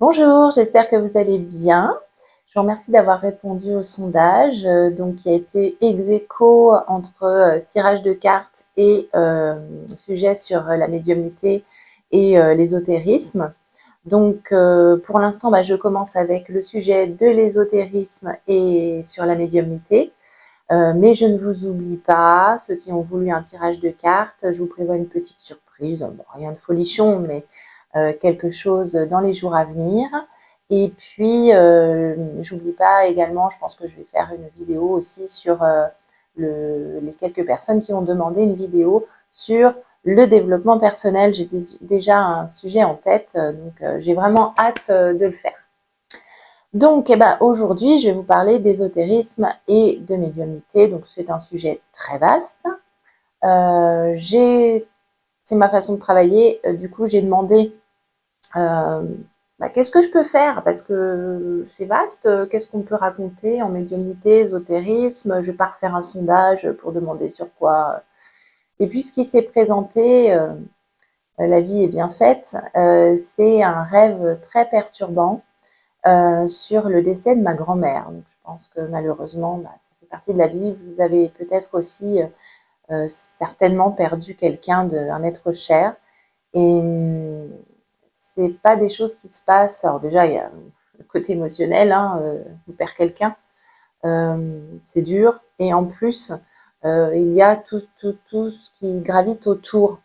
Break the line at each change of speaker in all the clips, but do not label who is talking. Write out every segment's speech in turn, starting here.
Bonjour, j'espère que vous allez bien. Je vous remercie d'avoir répondu au sondage, qui a été ex aequo entre tirage de cartes et sujet sur la médiumnité et l'ésotérisme. Donc, pour l'instant, je commence avec le sujet de l'ésotérisme et sur la médiumnité. Mais je ne vous oublie pas, ceux qui ont voulu un tirage de cartes, je vous prévois une petite surprise, bon, rien de folichon, mais quelque chose dans les jours à venir. Et puis, j'oublie pas également, je pense que je vais faire une vidéo aussi sur les quelques personnes qui ont demandé une vidéo sur le développement personnel. J'ai déjà un sujet en tête, j'ai vraiment hâte de le faire. Donc, aujourd'hui, je vais vous parler d'ésotérisme et de médiumnité. Donc, c'est un sujet très vaste. C'est ma façon de travailler. Du coup, j'ai demandé qu'est-ce que je peux faire parce que c'est vaste. Qu'est-ce qu'on peut raconter en médiumnité, ésotérisme? Je vais pas refaire un sondage pour demander sur quoi. Et puis, ce qui s'est présenté, la vie est bien faite. C'est un rêve très perturbant sur le décès de ma grand-mère. Donc, je pense que malheureusement, ça fait partie de la vie. Vous avez peut-être aussi certainement perdu quelqu'un, un être cher. Et c'est pas des choses qui se passent. Alors déjà, il y a le côté émotionnel, on perd quelqu'un, c'est dur. Et en plus, il y a tout ce qui gravite autour.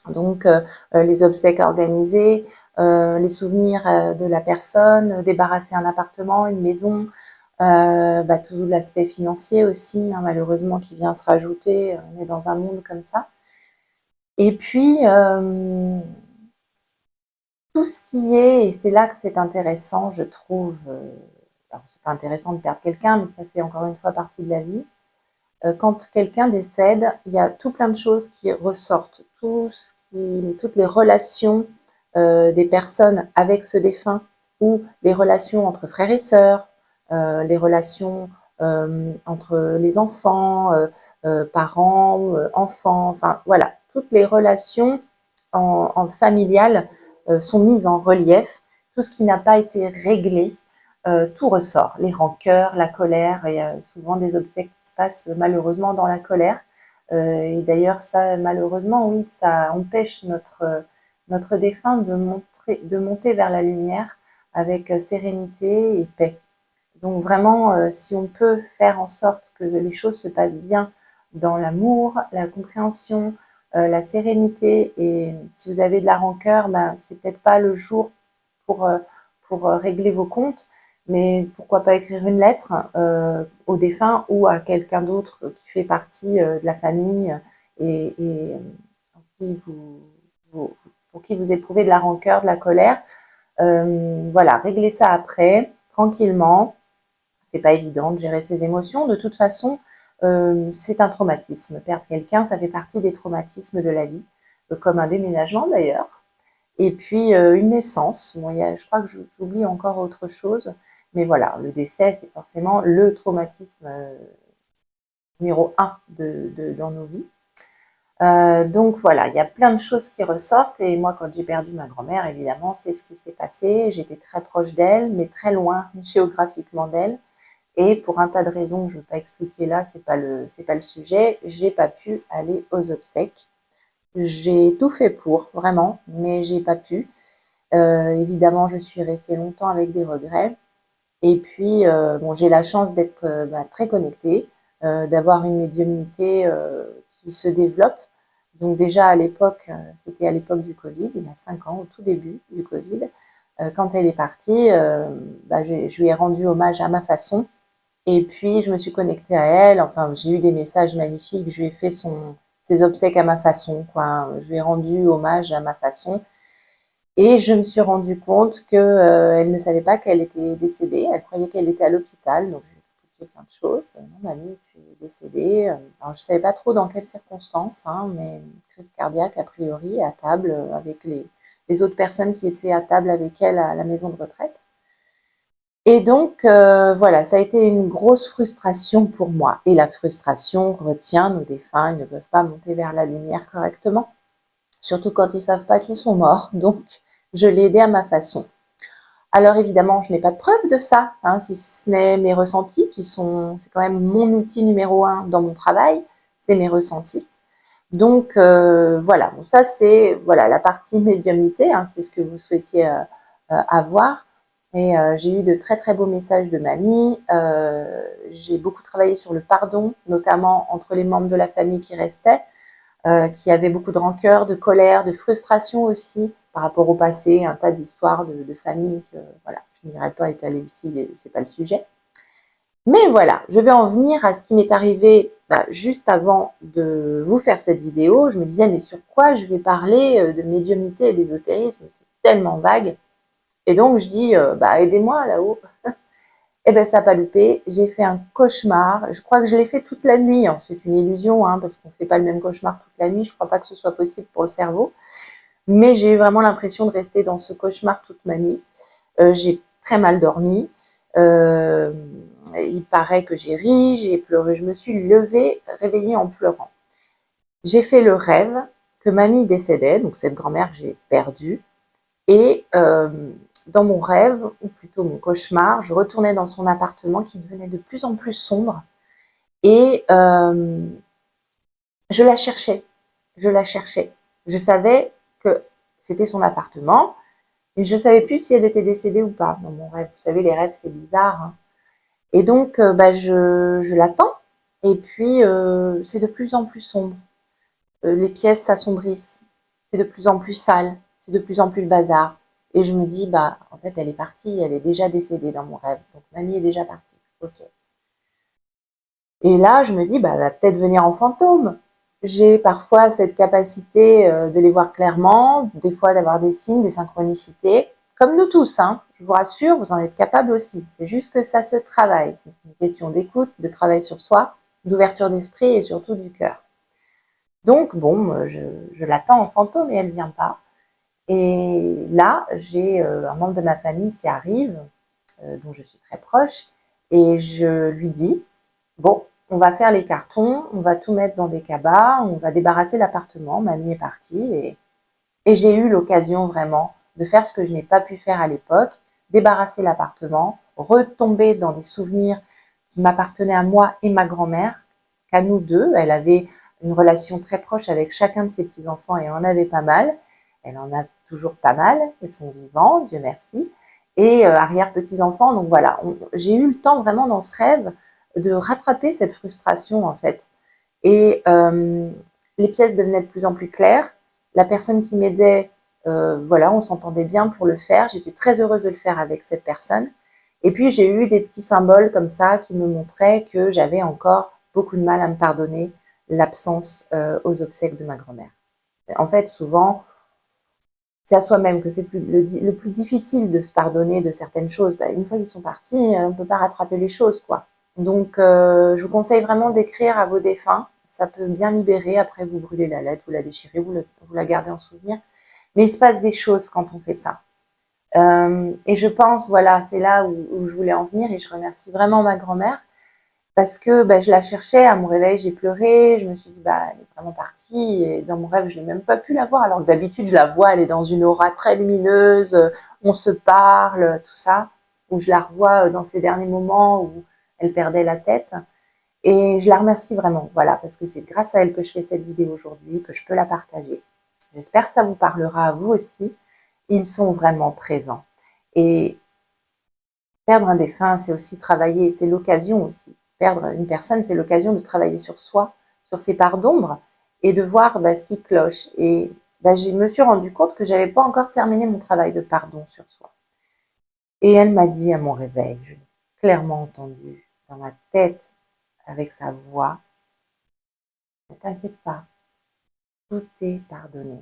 Donc, les obsèques organisées, les souvenirs de la personne, débarrasser un appartement, une maison, tout l'aspect financier aussi, malheureusement, qui vient se rajouter. On est dans un monde comme ça. Et puis, tout ce qui est, et c'est là que c'est intéressant, je trouve, alors c'est pas intéressant de perdre quelqu'un, mais ça fait encore une fois partie de la vie. Quand quelqu'un décède, il y a tout plein de choses qui ressortent, toutes les relations des personnes avec ce défunt, ou les relations entre frères et sœurs, les relations entre les enfants, parents, enfants, enfin voilà, toutes les relations en familiale sont mises en relief. Tout ce qui n'a pas été réglé, tout ressort, les rancœurs, la colère. Il y a souvent des obsèques qui se passent malheureusement dans la colère. Et d'ailleurs, ça, malheureusement, oui, ça empêche notre défunt de monter vers la lumière avec sérénité et paix. Donc vraiment, si on peut faire en sorte que les choses se passent bien dans l'amour, la compréhension, la sérénité, et si vous avez de la rancœur, c'est peut-être pas le jour pour régler vos comptes, mais pourquoi pas écrire une lettre au défunt ou à quelqu'un d'autre qui fait partie de la famille et pour pour qui vous éprouvez de la rancœur, de la colère. Voilà, régler ça après, tranquillement. C'est pas évident de gérer ses émotions. De toute façon, c'est un traumatisme. Perdre quelqu'un, ça fait partie des traumatismes de la vie, comme un déménagement d'ailleurs. Et puis une naissance. Bon, je crois que j'oublie encore autre chose, mais voilà, le décès, c'est forcément le traumatisme numéro un dans nos vies. Donc voilà, il y a plein de choses qui ressortent. Et moi, quand j'ai perdu ma grand-mère, évidemment, c'est ce qui s'est passé. J'étais très proche d'elle, mais très loin géographiquement d'elle. Et pour un tas de raisons que je ne vais pas expliquer là, c'est pas le sujet, j'ai pas pu aller aux obsèques. J'ai tout fait pour, vraiment, mais j'ai pas pu. Évidemment, je suis restée longtemps avec des regrets. Et puis, j'ai la chance d'être très connectée, d'avoir une médiumnité qui se développe. Donc déjà à l'époque, c'était à l'époque du Covid, il y a 5 ans, au tout début du Covid, quand elle est partie, je lui ai rendu hommage à ma façon. Et puis, je me suis connectée à elle. Enfin, j'ai eu des messages magnifiques. Je lui ai fait ses obsèques à ma façon, quoi. Je lui ai rendu hommage à ma façon. Et je me suis rendu compte que elle ne savait pas qu'elle était décédée. Elle croyait qu'elle était à l'hôpital. Donc, je lui ai expliqué plein de choses. Non, mamie, tu es décédée. Alors, je savais pas trop dans quelles circonstances, mais crise cardiaque, a priori, à table, avec les autres personnes qui étaient à table avec elle à la maison de retraite. Et donc, voilà, ça a été une grosse frustration pour moi. Et la frustration retient nos défunts, ils ne peuvent pas monter vers la lumière correctement, surtout quand ils savent pas qu'ils sont morts. Donc, je l'ai aidé à ma façon. Alors évidemment, je n'ai pas de preuve de ça, hein, si ce n'est mes ressentis c'est quand même mon outil numéro 1 dans mon travail, c'est mes ressentis. Donc voilà, bon, ça c'est voilà la partie médiumnité, hein, c'est ce que vous souhaitiez avoir. Et j'ai eu de très très beaux messages de mamie. J'ai beaucoup travaillé sur le pardon, notamment entre les membres de la famille qui restaient, qui avaient beaucoup de rancœur, de colère, de frustration aussi par rapport au passé, un tas d'histoires de famille que voilà, je n'irai pas étaler ici, c'est pas le sujet. Mais voilà, je vais en venir à ce qui m'est arrivé juste avant de vous faire cette vidéo. Je me disais, mais sur quoi je vais parler de médiumnité et d'ésotérisme? C'est tellement vague. Et donc, je dis, aidez-moi là-haut. Eh bien, ça n'a pas loupé. J'ai fait un cauchemar. Je crois que je l'ai fait toute la nuit. C'est une illusion, hein, parce qu'on ne fait pas le même cauchemar toute la nuit. Je ne crois pas que ce soit possible pour le cerveau. Mais j'ai eu vraiment l'impression de rester dans ce cauchemar toute ma nuit. J'ai très mal dormi. Il paraît que j'ai ri, j'ai pleuré. Je me suis levée, réveillée en pleurant. J'ai fait le rêve que mamie décédait, donc cette grand-mère que j'ai perdue. Et dans mon rêve, ou plutôt mon cauchemar, je retournais dans son appartement qui devenait de plus en plus sombre. Et je la cherchais. Je la cherchais. Je savais que c'était son appartement. Mais je ne savais plus si elle était décédée ou pas dans mon rêve. Vous savez, les rêves, c'est bizarre. Hein. Et donc, je l'attends. Et puis, c'est de plus en plus sombre. Les pièces s'assombrissent. C'est de plus en plus sale. C'est de plus en plus le bazar. Et je me dis, en fait, elle est partie. Elle est déjà décédée dans mon rêve. Donc, mamie est déjà partie. Ok. Et là, je me dis, elle va peut-être venir en fantôme. J'ai parfois cette capacité de les voir clairement, des fois d'avoir des signes, des synchronicités, comme nous tous, hein. Je vous rassure, vous en êtes capable aussi. C'est juste que ça se travaille. C'est une question d'écoute, de travail sur soi, d'ouverture d'esprit et surtout du cœur. Donc, bon, je l'attends en fantôme et elle ne vient pas. Et là, j'ai un membre de ma famille qui arrive, dont je suis très proche, et je lui dis, bon, on va faire les cartons, on va tout mettre dans des cabas, on va débarrasser l'appartement, mamie est partie, et j'ai eu l'occasion vraiment de faire ce que je n'ai pas pu faire à l'époque, débarrasser l'appartement, retomber dans des souvenirs qui m'appartenaient à moi et ma grand-mère, qu'à nous deux. Elle avait une relation très proche avec chacun de ses petits-enfants et en avait pas mal. Elle en a toujours pas mal, ils sont vivants, Dieu merci. Et arrière-petits-enfants, donc voilà, j'ai eu le temps vraiment dans ce rêve de rattraper cette frustration en fait. Et les pièces devenaient de plus en plus claires. La personne qui m'aidait, voilà, on s'entendait bien pour le faire. J'étais très heureuse de le faire avec cette personne. Et puis j'ai eu des petits symboles comme ça qui me montraient que j'avais encore beaucoup de mal à me pardonner l'absence aux obsèques de ma grand-mère. En fait, souvent, c'est à soi-même que c'est le plus difficile de se pardonner de certaines choses. Une fois qu'ils sont partis, on ne peut pas rattraper les choses, quoi. Donc, je vous conseille vraiment d'écrire à vos défunts. Ça peut bien libérer. Après, vous brûlez la lettre, vous la déchirez, vous la gardez en souvenir. Mais il se passe des choses quand on fait ça. Et je pense, voilà, c'est là où je voulais en venir. Et je remercie vraiment ma grand-mère parce que je la cherchais. À mon réveil, j'ai pleuré. Je me suis dit, elle est vraiment partie. Et dans mon rêve, je n'ai même pas pu la voir. Alors que d'habitude, je la vois, elle est dans une aura très lumineuse. On se parle, tout ça. Ou je la revois dans ces derniers moments où elle perdait la tête. Et je la remercie vraiment, voilà, parce que c'est grâce à elle que je fais cette vidéo aujourd'hui, que je peux la partager. J'espère que ça vous parlera à vous aussi. Ils sont vraiment présents. Et perdre un défunt, c'est aussi travailler, c'est l'occasion aussi. Perdre une personne, c'est l'occasion de travailler sur soi, sur ses parts d'ombre, et de voir ce qui cloche. Et je me suis rendu compte que j'avais pas encore terminé mon travail de pardon sur soi. Et elle m'a dit à mon réveil, je l'ai clairement entendu dans ma tête, avec sa voix, ne t'inquiète pas, tout est pardonné.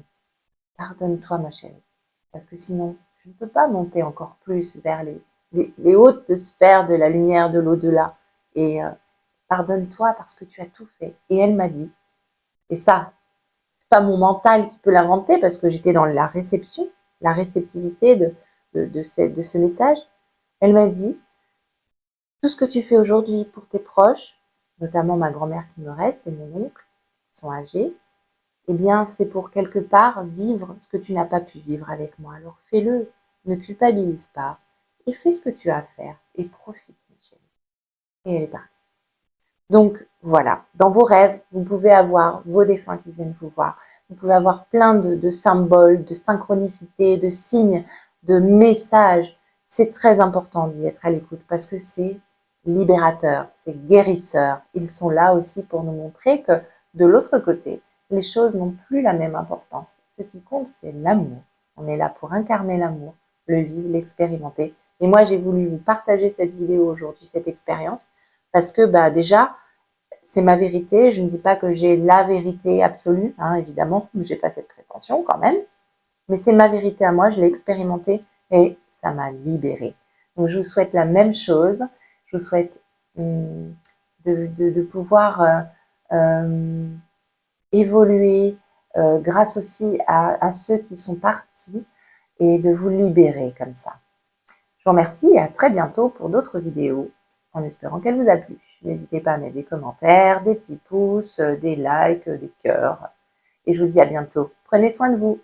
Pardonne-toi, ma chérie. Parce que sinon, je ne peux pas monter encore plus vers les hautes sphères de la lumière de l'au-delà. Et pardonne-toi parce que tu as tout fait. Et elle m'a dit, et ça, c'est pas mon mental qui peut l'inventer parce que j'étais dans la réception, la réceptivité de ce message. Elle m'a dit, tout ce que tu fais aujourd'hui pour tes proches, notamment ma grand-mère qui me reste et mon oncle, qui sont âgés, eh bien, c'est pour quelque part vivre ce que tu n'as pas pu vivre avec moi. Alors fais-le, ne culpabilise pas. et fais ce que tu as à faire et profite, ma chérie. Et elle est partie. Donc voilà, dans vos rêves, vous pouvez avoir vos défunts qui viennent vous voir. Vous pouvez avoir plein de symboles, de synchronicités, de signes, de messages. C'est très important d'y être à l'écoute parce que c'est libérateur, c'est guérisseur. Ils sont là aussi pour nous montrer que de l'autre côté, les choses n'ont plus la même importance. Ce qui compte, c'est l'amour. On est là pour incarner l'amour, le vivre, l'expérimenter. Et moi, j'ai voulu vous partager cette vidéo aujourd'hui, cette expérience, parce que bah, déjà, c'est ma vérité. Je ne dis pas que j'ai la vérité absolue, hein, évidemment, j'ai pas cette prétention quand même, mais c'est ma vérité à moi, je l'ai expérimentée et ça m'a libérée. Donc je vous souhaite la même chose, je vous souhaite de pouvoir évoluer grâce aussi à ceux qui sont partis et de vous libérer comme ça. Je vous remercie et à très bientôt pour d'autres vidéos, en espérant qu'elle vous a plu. N'hésitez pas à mettre des commentaires, des petits pouces, des likes, des cœurs. Et je vous dis à bientôt. Prenez soin de vous.